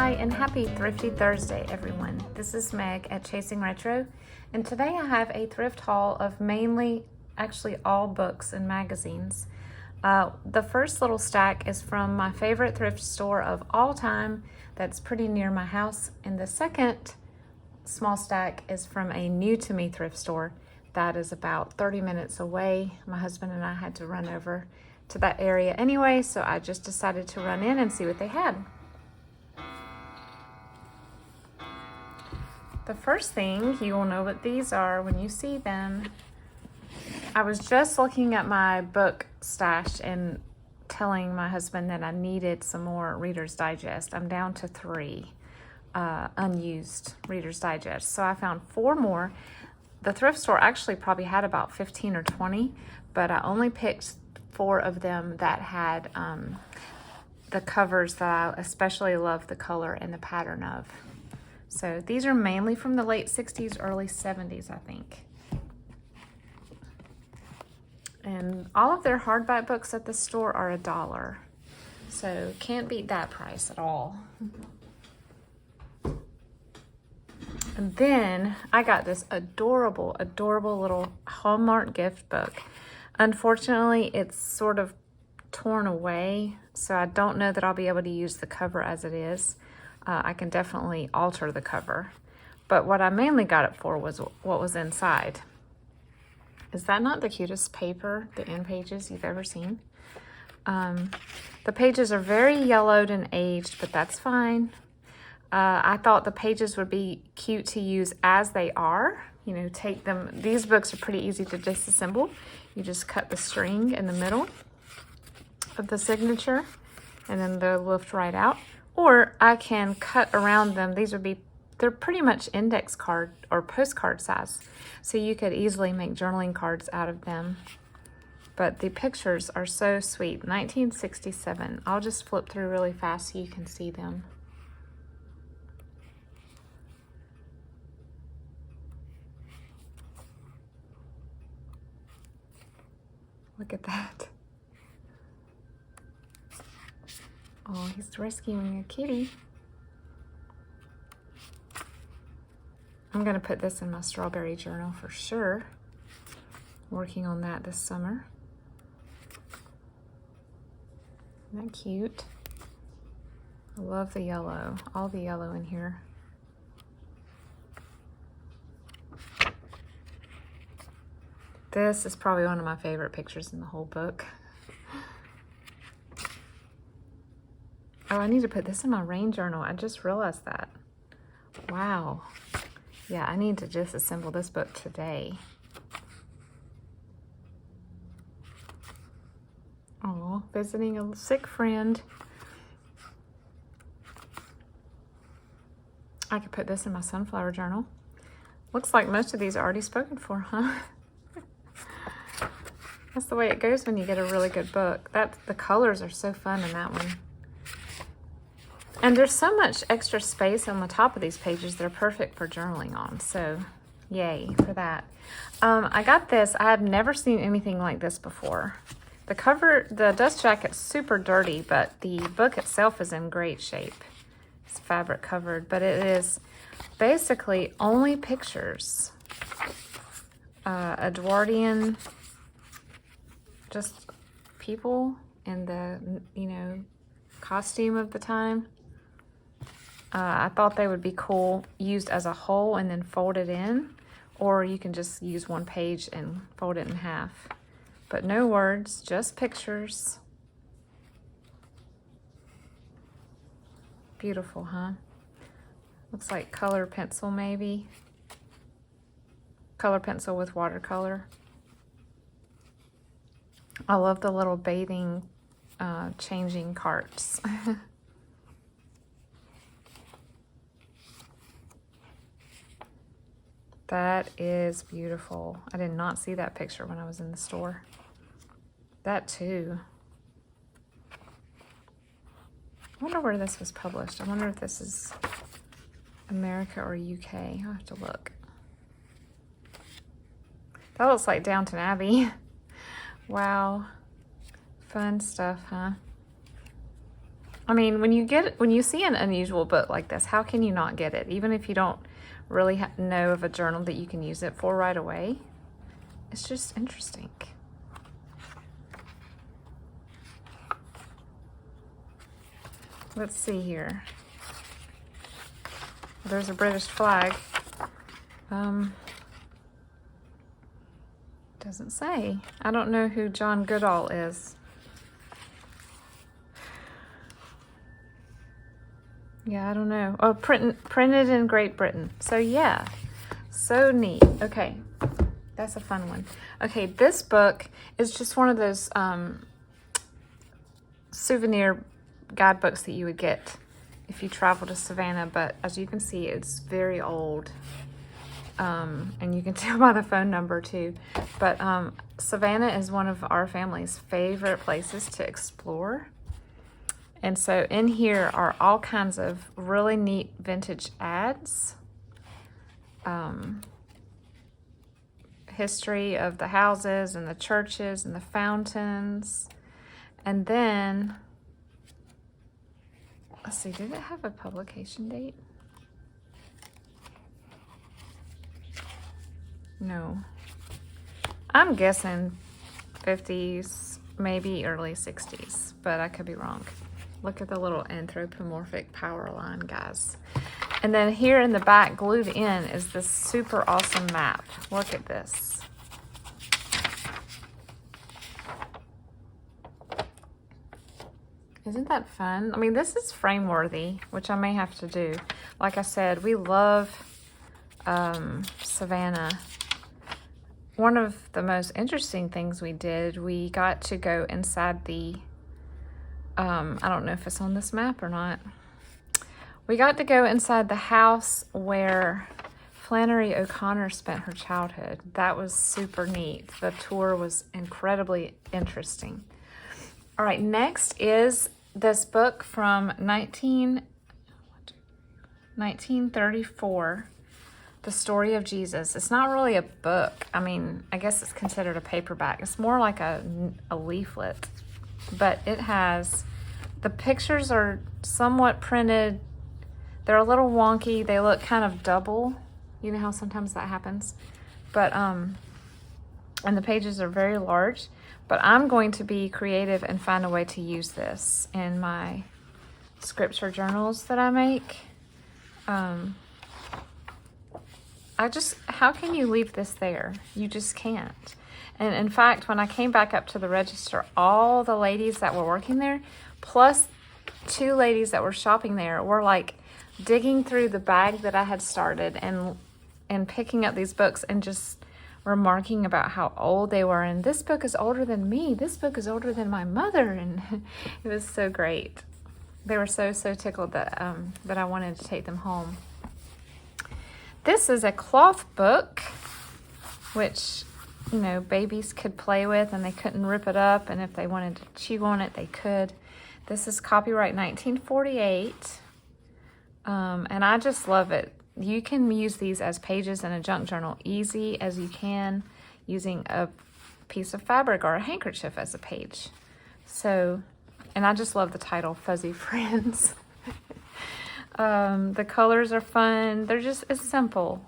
Hi, and happy Thrifty Thursday, everyone. This is Meg at Chasing Retro, and today I have a thrift haul of actually all books and magazines. The first little stack is from my favorite thrift store of all time that's pretty near my house, and the second small stack is from a new to me thrift store that is about 30 minutes away. My husband and I had to run over to that area anyway, so I just decided to run in and see what they had. The first thing, you will know what these are when you see them. I was just looking at my book stash and telling my husband that I needed some more Reader's Digest. I'm down to 3 unused Reader's Digest. So I found 4 more. The thrift store actually probably had about 15 or 20, but I only picked 4 of them that had the covers that I especially love the color and the pattern of. So these are mainly from the late 60s, early 70s, I think. And all of their hardback books at the store are $1. So can't beat that price at all. And then I got this adorable, adorable little Hallmark gift book. Unfortunately, it's sort of torn away, so I don't know that I'll be able to use the cover as it is. I can definitely alter the cover. But what I mainly got it for was what was inside. Is that not the cutest paper, the end pages you've ever seen? The pages are very yellowed and aged, but that's fine. I thought the pages would be cute to use as they are. You know, take them. These books are pretty easy to disassemble. You just cut the string in the middle of the signature, and then they'll lift right out. Or I can cut around them. They're pretty much index card or postcard size. So you could easily make journaling cards out of them. But the pictures are so sweet. 1967. I'll just flip through really fast so you can see them. Look at that. Oh, he's rescuing a kitty. I'm going to put this in my strawberry journal for sure. Working on that this summer. Isn't that cute? I love the yellow. All the yellow in here. This is probably one of my favorite pictures in the whole book. Oh, I need to put this in my rain journal. I just realized that. Wow. Yeah, I need to disassemble this book today. Oh, visiting a sick friend. I could put this in my sunflower journal. Looks like most of these are already spoken for, huh? That's the way it goes when you get a really good book. The colors are so fun in that one. And there's so much extra space on the top of these pages that are perfect for journaling on. So, yay for that. I got this. I have never seen anything like this before. The cover, the dust jacket's super dirty, but the book itself is in great shape. It's fabric covered, but it is basically only pictures. Edwardian, just people in the, costume of the time. I thought they would be cool used as a whole and then folded in, or you can just use one page and fold it in half. But no words, just pictures. Beautiful, huh? Looks like color pencil maybe. Color pencil with watercolor. I love the little bathing changing carts. That is beautiful. I did not see that picture when I was in the store. That too. I wonder where this was published. I wonder if this is America or UK. I'll have to look. That looks like Downton Abbey. Wow. Fun stuff, huh? I mean, when you see an unusual book like this, how can you not get it? Even if you don't really know of a journal that you can use it for right away. It's just interesting. Let's see here. There's a British flag. Doesn't say. I don't know who John Goodall is. Yeah, I don't know. Oh, printed in Great Britain. So yeah, so neat. Okay, that's a fun one. Okay, this book is just one of those souvenir guidebooks that you would get if you travel to Savannah, but as you can see, it's very old. And you can tell by the phone number too. But Savannah is one of our family's favorite places to explore. And so in here are all kinds of really neat vintage ads. History of the houses and the churches and the fountains. And then, let's see, did it have a publication date? No. I'm guessing 50s, maybe early 60s, but I could be wrong. Look at the little anthropomorphic power line, guys. And then here in the back, glued in, is this super awesome map. Look at this. Isn't that fun? I mean, this is frame worthy, which I may have to do. Like I said, we love Savannah. One of the most interesting things we did, we got to go inside the, I don't know if it's on this map or not. We got to go inside the house where Flannery O'Connor spent her childhood. That was super neat. The tour was incredibly interesting. All right, next is this book from 1934. The Story of Jesus. It's not really a book. I mean, I guess it's considered a paperback. It's more like a leaflet, but it has, the pictures are somewhat printed. They're a little wonky. They look kind of double. You know how sometimes that happens? But, and the pages are very large, but I'm going to be creative and find a way to use this in my scripture journals that I make. How can you leave this there? You just can't. And in fact, when I came back up to the register, all the ladies that were working there, plus 2 ladies that were shopping there, were like digging through the bag that I had started and picking up these books and just remarking about how old they were. And this book is older than me. This book is older than my mother. And it was so great. They were so tickled that, that I wanted to take them home. This is a cloth book, which, you know, babies could play with and they couldn't rip it up. And if they wanted to chew on it, they could. This is copyright 1948. And I just love it. You can use these as pages in a junk journal easy as you can using a piece of fabric or a handkerchief as a page. So, and I just love the title, Fuzzy Friends. The colors are fun. They're just, it's simple.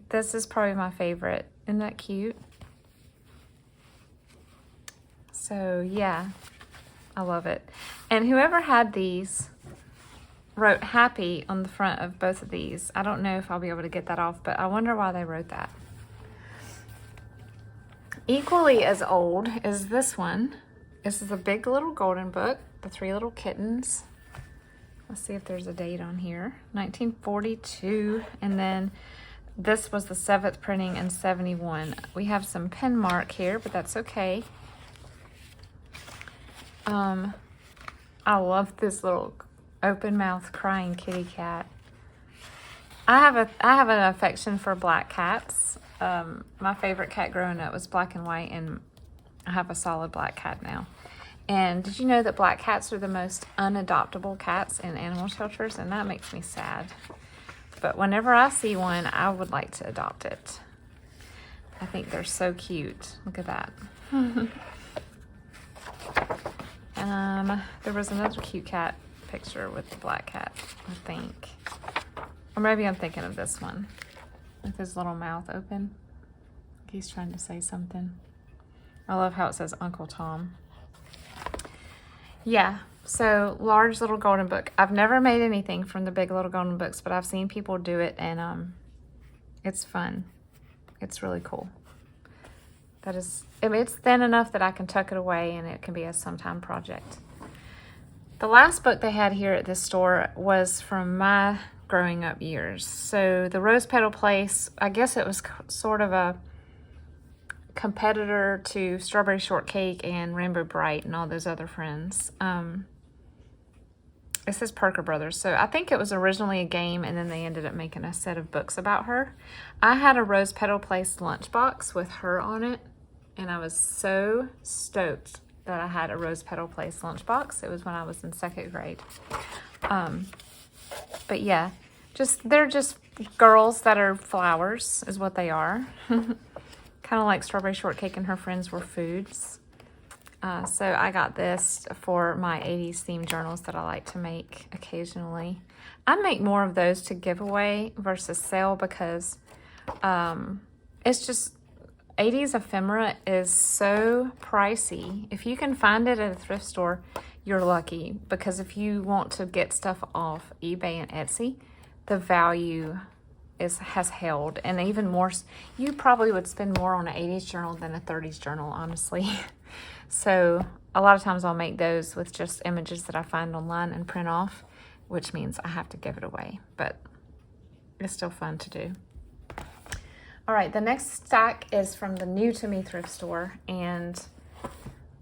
This is probably my favorite. Isn't that cute? So yeah, I love it. And whoever had these wrote happy on the front of both of these. I don't know if I'll be able to get that off, but I wonder why they wrote that. Equally as old is this one. This is a big little golden book, The 3 Little Kittens. Let's see if there's a date on here. 1942. And then this was the 7th printing in 71. We have some pen mark here, but that's okay. I love this little open mouth crying kitty cat. I have an affection for black cats. My favorite cat growing up was black and white, and I have a solid black cat now. And did you know that black cats are the most unadoptable cats in animal shelters? And that makes me sad. But whenever I see one, I would like to adopt it. I think they're so cute. Look at that. And There was another cute cat picture with the black cat, I think. Or maybe I'm thinking of this one with his little mouth open. He's trying to say something. I love how it says Uncle Tom. Yeah, so large little golden book. I've never made anything from the big little golden books, but I've seen people do it, and it's fun. It's really cool. That is, I mean, it's thin enough that I can tuck it away and it can be a sometime project. The last book they had here at this store was from my growing up years. So the Rose Petal Place, I guess it was sort of a competitor to Strawberry Shortcake and Rainbow Bright and all those other friends. It says Parker Brothers. So I think it was originally a game, and then they ended up making a set of books about her. I had a Rose Petal Place lunchbox with her on it, and I was so stoked that I had a Rose Petal Place lunchbox. It was when I was in 2nd grade. But yeah, they're just girls that are flowers is what they are. Kind of like Strawberry Shortcake and her friends were foods. So I got this for my 80s themed journals that I like to make occasionally. I make more of those to give away versus sell because it's just 80s ephemera is so pricey. If you can find it at a thrift store, you're lucky, because if you want to get stuff off eBay and Etsy, the value has held, and even more, you probably would spend more on an 80s journal than a 30s journal, honestly. So a lot of times I'll make those with just images that I find online and print off, which means I have to give it away, but it's still fun to do. All right, the next stack is from the New to Me thrift store, and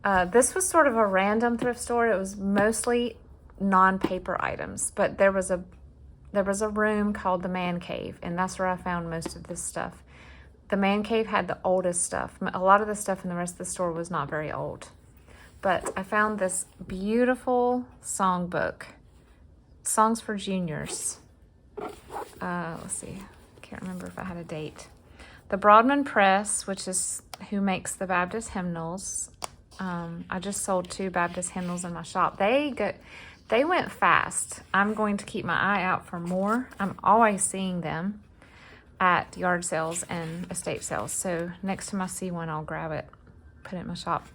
this was sort of a random thrift store. It was mostly non-paper items, but there was a room called the Man Cave, and that's where I found most of this stuff. The Man Cave had the oldest stuff. A lot of the stuff in the rest of the store was not very old. But I found this beautiful songbook, Songs for Juniors. Let's see, I can't remember if I had a date. The Broadman Press, which is who makes the Baptist hymnals. I just sold 2 Baptist hymnals in my shop. They went fast. I'm going to keep my eye out for more. I'm always seeing them at yard sales and estate sales. So next time I see one, I'll grab it, put it in my shop.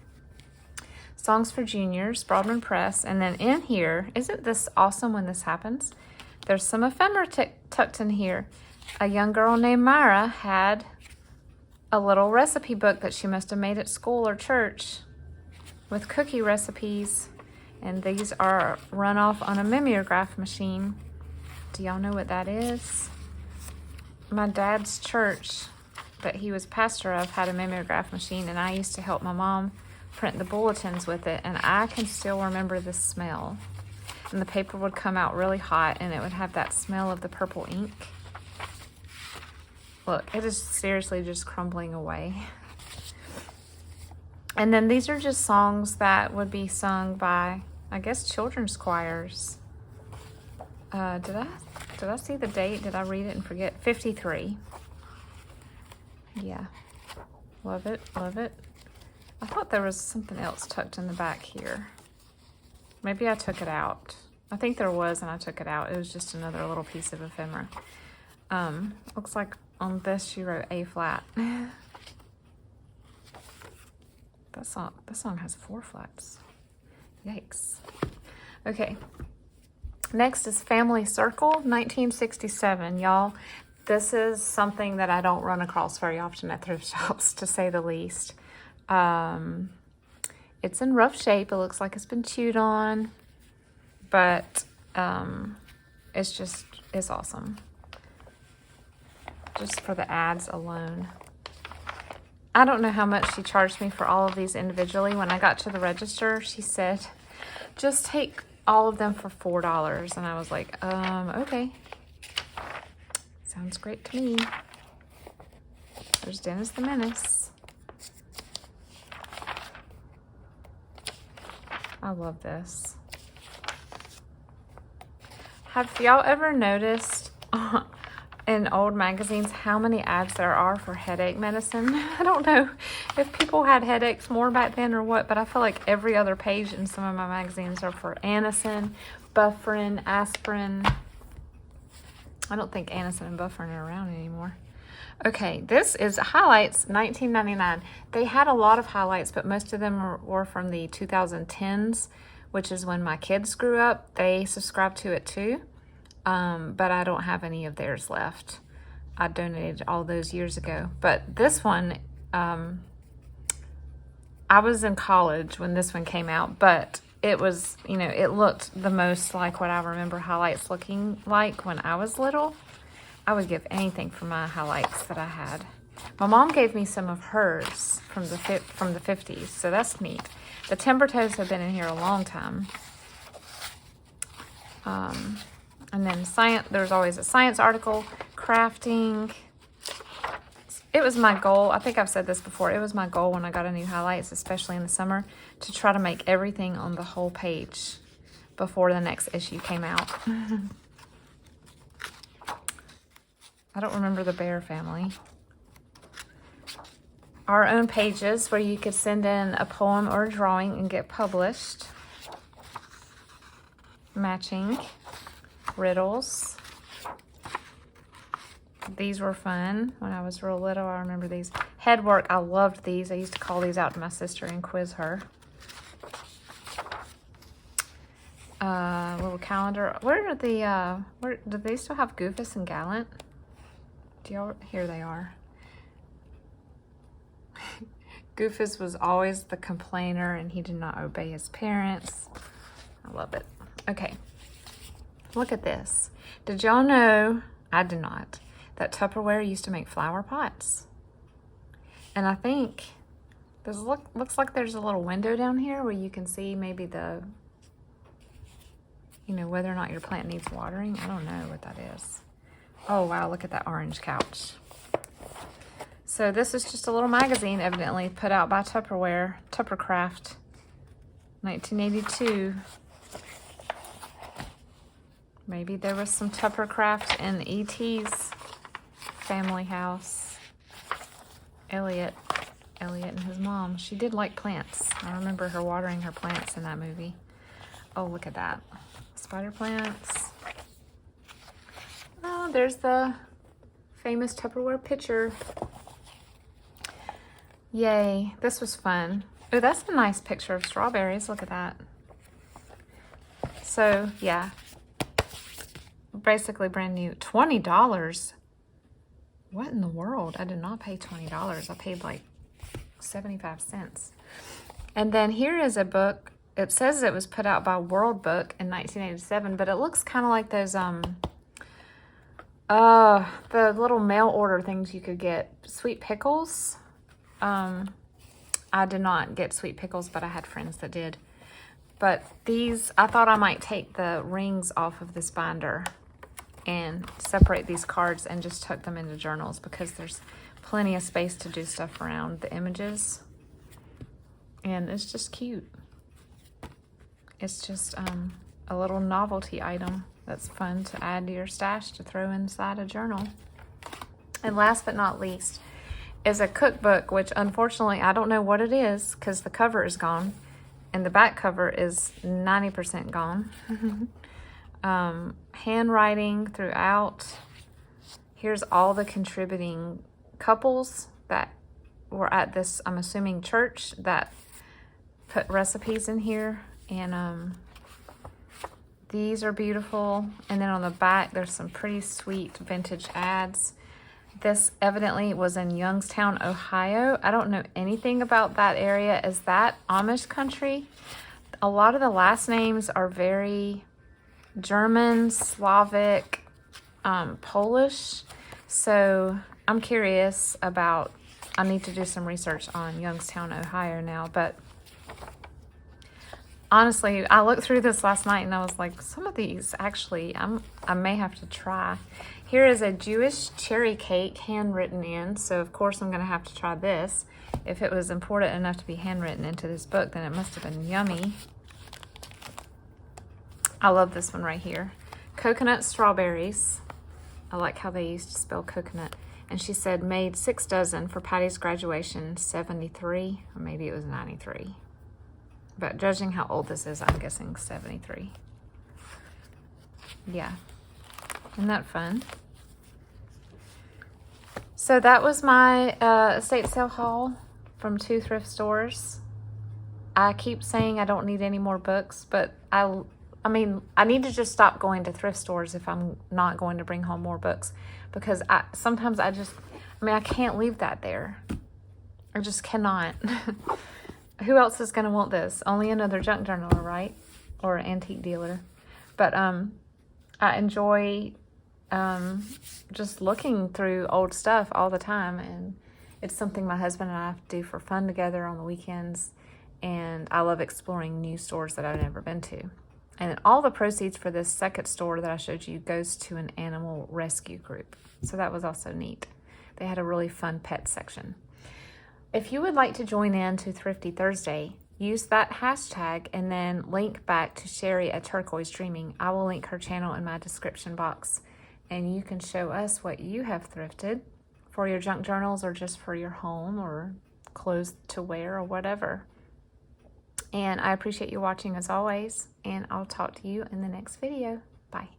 Songs for Juniors, Broadman Press. And then in here, isn't this awesome when this happens? There's some ephemera tucked in here. A young girl named Myra had a little recipe book that she must have made at school or church with cookie recipes. And these are run off on a mimeograph machine. Do y'all know what that is? My dad's church that he was pastor of had a mimeograph machine, and I used to help my mom print the bulletins with it, and I can still remember the smell. And the paper would come out really hot, and it would have that smell of the purple ink. Look, it is seriously just crumbling away. And then these are just songs that would be sung by, I guess, children's choirs. Did I see the date? Did I read it and forget? 53. Yeah. Love it, love it. I thought there was something else tucked in the back here. Maybe I took it out. I think there was, and I took it out. It was just another little piece of ephemera. Looks like on this she wrote A flat. That song has 4 flats. Yikes. Okay. Next is Family Circle, 1967. Y'all, this is something that I don't run across very often at thrift shops, to say the least. It's in rough shape. It looks like it's been chewed on, but it's awesome. Just for the ads alone. I don't know how much she charged me for all of these individually. When I got to the register, she said, just take all of them for $4. And I was like, okay. Sounds great to me. There's Dennis the Menace. I love this. Have y'all ever noticed in old magazines how many ads there are for headache medicine? I don't know if people had headaches more back then or what, but I feel like every other page in some of my magazines are for Anacin, Bufferin, aspirin. I don't think Anacin and Bufferin are around anymore. Okay, this is highlights, $19.99. They had a lot of highlights, but most of them were from the 2010s, which is when my kids grew up. They subscribed to it too, but I don't have any of theirs left. I donated all those years ago. But this one, I was in college when this one came out, but it was, you know, it looked the most like what I remember highlights looking like when I was little. I would give anything for my highlights that I had. My mom gave me some of hers from the 50s, so that's neat. The Timber Toes have been in here a long time. And then science, there's always a science article, crafting. It was my goal, I think I've said this before, it was my goal when I got a new highlights, especially in the summer, to try to make everything on the whole page before the next issue came out. I don't remember the Bear family. Our own pages where you could send in a poem or a drawing and get published. Matching riddles. These were fun when I was real little. I remember these. Headwork, I loved these. I used to call these out to my sister and quiz her. Little calendar. Where do they still have Goofus and Gallant? Here they are. Goofus was always the complainer and he did not obey his parents. I love it. Okay, look at this. Did y'all know, I did not, that Tupperware used to make flower pots? And I think, looks like there's a little window down here where you can see maybe the, you know, whether or not your plant needs watering. I don't know what that is. Oh, wow, look at that orange couch. So this is just a little magazine, evidently, put out by Tupperware, Tuppercraft, 1982. Maybe there was some Tuppercraft in E.T.'s family house. Elliot and his mom. She did like plants. I remember her watering her plants in that movie. Oh, look at that. Spider plants. Oh, there's the famous Tupperware picture. Yay, this was fun. Oh, that's a nice picture of strawberries. Look at that. So, yeah. Basically brand new. $20. What in the world? I did not pay $20. I paid like 75 cents. And then here is a book. It says it was put out by World Book in 1987, but it looks kind of like those the little mail order things you could get. Sweet pickles. I did not get sweet pickles, but I had friends that did. But these, I thought I might take the rings off of this binder and separate these cards and just tuck them into journals because there's plenty of space to do stuff around the images. And it's just cute. It's just a little novelty item that's fun to add to your stash to throw inside a journal. And last but not least is a cookbook, which unfortunately I don't know what it is because the cover is gone and the back cover is 90% gone. Handwriting throughout. Here's all the contributing couples that were at this, I'm assuming, church that put recipes in here. And these are beautiful. And then on the back, there's some pretty sweet vintage ads. This evidently was in Youngstown, Ohio. I don't know anything about that area. Is that Amish country? A lot of the last names are very German, Slavic, Polish. So I'm curious about, I need to do some research on Youngstown, Ohio now. But honestly, I looked through this last night and I was like, some of these actually, I may have to try. Here is a Jewish cherry cake handwritten in. So of course I'm going to have to try this. If it was important enough to be handwritten into this book, then it must have been yummy. I love this one right here. Coconut strawberries. I like how they used to spell coconut. And she said made 6 dozen for Patty's graduation, 73, or maybe it was 93. But judging how old this is, I'm guessing 73. Yeah. Isn't that fun? So that was my estate sale haul from 2 thrift stores. I keep saying I don't need any more books, but I mean, I need to just stop going to thrift stores if I'm not going to bring home more books, because sometimes I can't leave that there. I just cannot. Who else is going to want this? Only another junk journaler, right? Or an antique dealer. But I enjoy just looking through old stuff all the time, and it's something my husband and I do for fun together on the weekends, and I love exploring new stores that I've never been to. And all the proceeds for this second store that I showed you goes to an animal rescue group, so that was also neat. They had a really fun pet section. If you would like to join in to Thrifty Thursday, use that hashtag and then link back to Sheree at Turquoise Dreaming. I will link her channel in my description box, and you can show us what you have thrifted for your junk journals or just for your home or clothes to wear or whatever. And I appreciate you watching as always, and I'll talk to you in the next video. Bye.